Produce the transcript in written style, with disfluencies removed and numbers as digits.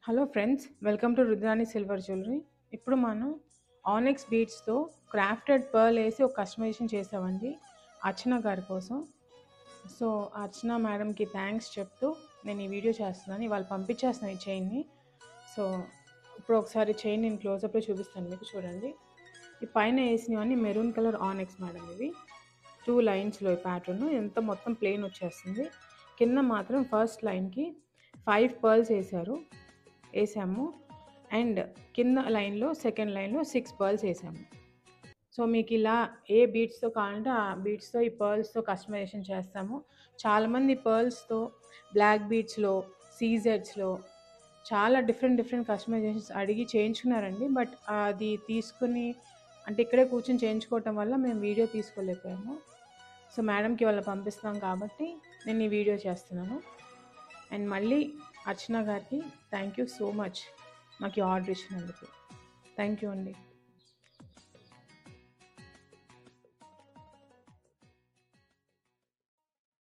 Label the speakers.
Speaker 1: Hello friends, welcome to Rudrani silver jewellery. ఇప్పుడు మనం ఆనెక్స్ బీడ్స్తో crafted pearl వేసి ఒక కస్టమైజేషన్ చేసామండి అర్చన గారి కోసం. సో అర్చన మేడంకి థ్యాంక్స్ చెప్తూ నేను ఈ వీడియో చేస్తున్నాను. ఇవాళ పంపించేస్తున్నాను ఈ చైన్ని. సో ఇప్పుడు ఒకసారి చైన్ నేను క్లోజప్లో చూపిస్తాను మీకు, చూడండి. ఈ పైన వేసినవన్నీ మెరూన్ కలర్ ఆనెక్స్ మేడం. ఇవి 2 లైన్స్లో ఈ ప్యాటర్న్ ఎంత మొత్తం ప్లెయిన్ వచ్చేస్తుంది. కింద మాత్రం ఫస్ట్ లైన్కి 5 పర్ల్స్ వేసాము అండ్ కింద లైన్లో సెకండ్ లైన్లో 6 పర్ల్స్ వేసాము. సో మీకు ఇలా ఏ బీడ్స్తో కావాలంటే ఆ బీడ్స్తో ఈ పర్ల్స్తో కస్టమైజేషన్ చేస్తాము. చాలామంది పర్ల్స్తో బ్లాక్ బీడ్స్లో, సీజెడ్స్లో చాలా డిఫరెంట్ కస్టమైజేషన్స్ అడిగి చేయించుకున్నారండి. బట్ అది తీసుకుని అంటే ఇక్కడే కూర్చొని చేయించుకోవటం వల్ల మేము వీడియో తీసుకోలేకపోయాము. సో మేడంకి వాళ్ళ పంపిస్తున్నాం కాబట్టి నేను ఈ వీడియో చేస్తున్నాను. అండ్ మళ్ళీ అర్చన గారికి థ్యాంక్ యూ సో మచ్ మాకు ఈ ఆర్డర్ ఇచ్చినందుకు. థ్యాంక్ యూ అండి.